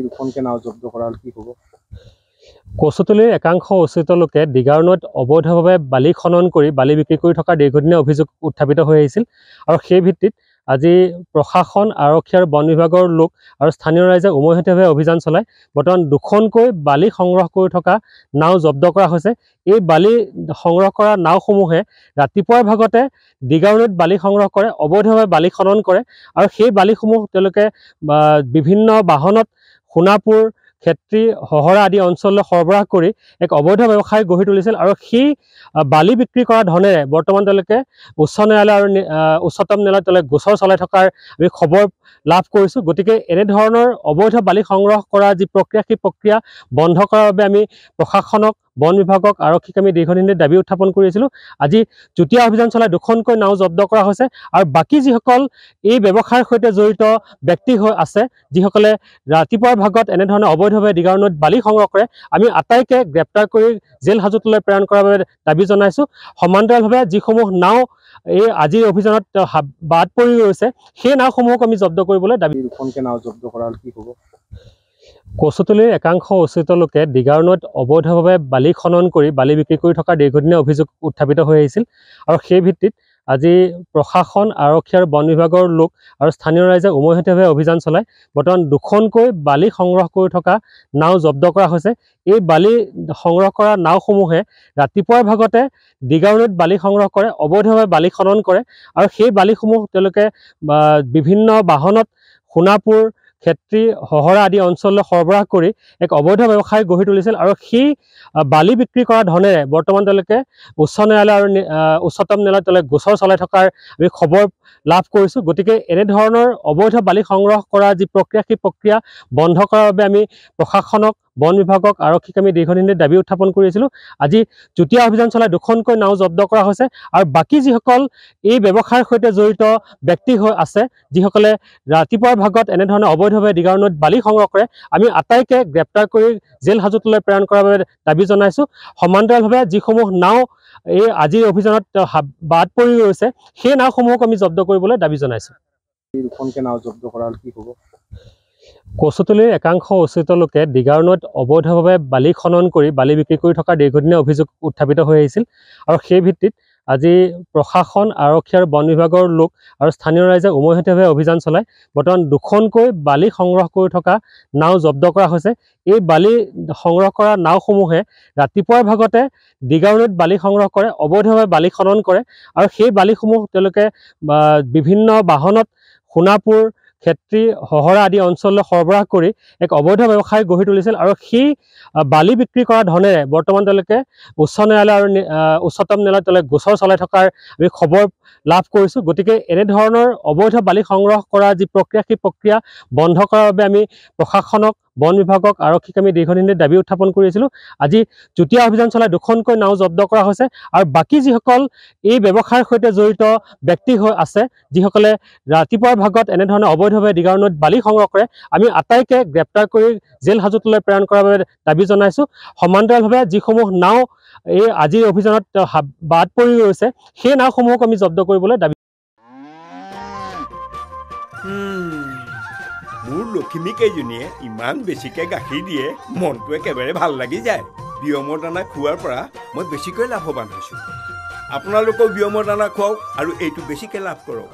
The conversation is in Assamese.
দুখনকে নাও জব্দ কৰা কি হব? কচুতলীৰ একাংশ উচিত লোকে দিগাৰ নৈত অবৈধভাৱে বালি খনন কৰি বালি বিক্ৰী কৰি থকা দীৰ্ঘদিনীয়া অভিযোগ উত্থাপিত হৈ আহিছিল আৰু সেই ভিত্তিত আজি প্ৰশাসন আৰক্ষী আৰু বন বিভাগৰ লোক আৰু স্থানীয় ৰাইজে উমৈহতীয়াভাৱে অভিযান চলাই বৰ্তমান দুখনকৈ বালি সংগ্ৰহ কৰি থকা নাও জব্দ কৰা হৈছে। এই বালি সংগ্ৰহ কৰা নাওসমূহে ৰাতিপুৱাৰ ভাগতে দিগাৰ নৈত বালি সংগ্ৰহ কৰে, অবৈধভাৱে বালি খনন কৰে আৰু সেই বালিসমূহ তেওঁলোকে বিভিন্ন বাহনত সোণাপুৰ ক্ষেত্ৰী হহৰা আদি অঞ্চললৈ সৰবৰাহ কৰি এক অবৈধ ব্যৱসায় গঢ়ি তুলিছিল আৰু সেই বালি বিক্ৰী কৰা ধনেৰে বৰ্তমান তেওঁলোকে উচ্চ ন্যায়ালয় আৰু উচ্চতম ন্যায়ালয়ত তেওঁলোকে গোচৰ চলাই থকাৰ আমি খবৰ লাভ কৰিছোঁ। গতিকে এনেধৰণৰ অবৈধ বালি সংগ্ৰহ কৰা যি প্ৰক্ৰিয়া, সেই প্ৰক্ৰিয়া বন্ধ কৰাৰ বাবে আমি প্ৰশাসনক, বন বিভাগক, আৰক্ষীক আমি দীৰ্ঘদিনীয়া দাবী উত্থাপন কৰি আছিলোঁ। আজি যুটীয়া অভিযান চলাই দুখনকৈ নাও জব্দ কৰা হৈছে আৰু বাকী যিসকল এই ব্যৱসায়ৰ সৈতে জড়িত ব্যক্তি আছে, যিসকলে ৰাতিপুৱাৰ ভাগত এনেধৰণে অবৈধভাৱে দিগাৰ নৈত বালি সংগ্ৰহ কৰে, আমি আটাইকে গ্ৰেপ্তাৰ কৰি জেল হাজতলৈ প্ৰেৰণ কৰাৰ বাবে দাবী জনাইছোঁ। সমান্তৰালভাৱে যিসমূহ নাও এই আজিৰ অভিযানত বাদ পৰি গৈছে, সেই নাওসমূহক আমি জব্দ কৰিবলৈ দাবী। দুখনকে নাও জব্দ কৰা কি হব? কচুতলীৰ একাংশ উচিত লোকে দিগাৰ নৈত অবৈধভাৱে বালি খনন কৰি বালি বিক্ৰী কৰি থকা দীৰ্ঘদিনীয়া অভিযোগ উত্থাপিত হৈ আহিছিল আৰু সেই ভিত্তিত আজি প্ৰশাসন আৰক্ষী আৰু বন বিভাগৰ লোক আৰু স্থানীয় ৰাইজে উমৈহতীয়াভাৱে অভিযান চলাই বৰ্তমান দুখনকৈ বালি সংগ্ৰহ কৰি থকা নাও জব্দ কৰা হৈছে। এই বালি সংগ্ৰহ কৰা নাওসমূহে ৰাতিপুৱাৰ ভাগতে দিগাৰ নৈত বালি সংগ্ৰহ কৰে, অবৈধভাৱে বালি খনন কৰে আৰু সেই বালিসমূহ তেওঁলোকে বিভিন্ন বাহনত সোণাপুৰ ক্ষেত্ৰী হহৰা আদি অঞ্চললৈ সৰবৰাহ কৰি এক অবৈধ ব্যৱসায় গঢ়ি তুলিছিল আৰু সেই বালি বিক্ৰী কৰা ধনেৰে বৰ্তমান তেওঁলোকে উচ্চ ন্যায়ালয় আৰু উচ্চতম ন্যায়ালয়ত তেওঁলোকে গোচৰ চলাই থকাৰ আমি খবৰ লাভ কৰিছোঁ। গতিকে এনেধৰণৰ অবৈধ বালি সংগ্ৰহ কৰা যি প্ৰক্ৰিয়া, সেই প্ৰক্ৰিয়া বন্ধ কৰাৰ বাবে আমি প্ৰশাসনক, বন বিভাগক, আৰক্ষীক আমি দীৰ্ঘদিনীয়া দাবী উত্থাপন কৰি আছিলোঁ। আজি যুটীয়া অভিযান চলাই দুখনকৈ নাও জব্দ কৰা হৈছে আৰু বাকী যিসকল এই ব্যৱসায়ৰ সৈতে জড়িত ব্যক্তি আছে, যিসকলে ৰাতিপুৱাৰ ভাগত এনেধৰণে অবৈধভাৱে দিগাৰ নৈত বালি সংগ্ৰহ কৰে, আমি আটাইকে গ্ৰেপ্তাৰ কৰি জেল হাজতলৈ প্ৰেৰণ কৰাৰ বাবে দাবী জনাইছোঁ। সমান্তৰালভাৱে যিসমূহ নাও এই আজিৰ অভিযানত বাদ পৰি গৈছে, সেই নাওসমূহক আমি জব্দ কৰিবলৈ দাবী জনাইছোঁ। দুখনকে নাও জব্দ কৰা কি হব? কচুতলীৰ একাংশ উচিত লোকে দিগাৰ নৈত অবৈধভাৱে বালি খনন কৰি বালি বিক্ৰী কৰি থকা দীৰ্ঘদিনীয়া অভিযোগ উত্থাপিত হৈ আহিছিল আৰু সেই ভিত্তিত আজি প্ৰশাসন আৰক্ষী আৰু বন বিভাগৰ লোক আৰু স্থানীয় ৰাইজে উমৈহতীয়াভাৱে অভিযান চলাই বৰ্তমান দুখনকৈ বালি সংগ্ৰহ কৰি থকা নাও জব্দ কৰা হৈছে। এই বালি সংগ্ৰহ কৰা নাওসমূহে ৰাতিপুৱাৰ ভাগতে দিগাৰ নৈত বালি সংগ্ৰহ কৰে, অবৈধভাৱে বালি খনন কৰে আৰু সেই বালিসমূহ তেওঁলোকে বিভিন্ন বাহনত সোণাপুৰ ক্ষেত্ৰী হহৰা আদি অঞ্চললৈ সৰবৰাহ কৰি এক অবৈধ ব্যৱসায় গঢ়ি তুলিছিল আৰু সেই বালি বিক্ৰী কৰা ধনেৰে বৰ্তমান তেওঁলোকে উচ্চ ন্যায়ালয় আৰু উচ্চতম ন্যায়ালয়ত তেওঁলোকে গোচৰ চলাই থকাৰ আমি খবৰ লাভ কৰিছোঁ। গতিকে এনেধৰণৰ অবৈধ বালি সংগ্ৰহ কৰা যি প্ৰক্ৰিয়া, সেই প্ৰক্ৰিয়া বন্ধ কৰাৰ বাবে আমি প্ৰশাসনক, বন বিভাগক, আৰক্ষীক আমি দীৰ্ঘদিনীয়া দাবী উত্থাপন কৰি আছিলোঁ। আজি যুটীয়া অভিযান চলাই দুখনকৈ নাও জব্দ কৰা হৈছে আৰু বাকী যিসকল এই ব্যৱসায়ৰ সৈতে জড়িত ব্যক্তি আছে, যিসকলে ৰাতিপুৱাৰ ভাগত এনেধৰণে অবৈধভাৱে দিগাৰ নৈত বালি সংগ্ৰহ কৰে, আমি আটাইকে গ্ৰেপ্তাৰ কৰি জেল হাজতলৈ প্ৰেৰণ কৰাৰ বাবে দাবী জনাইছোঁ। সমান্তৰালভাৱে যিসমূহ নাও এই আজিৰ অভিযানত বাদ পৰি গৈছে, সেই নাওসমূহক আমি জব্দ কৰিবলৈ দাবী। মোৰ লখিমী কেইজনীয়ে ইমান বেছিকৈ গাখীৰ দিয়ে, মনটো একেবাৰে ভাল লাগি যায়। বিয়মৰ দানা খোৱাৰ পৰা মই বেছিকৈ লাভৱান হৈছোঁ। আপোনালোকেও বিয়মৰ দানা খুৱাওক আৰু এইটো বেছিকৈ লাভ কৰক।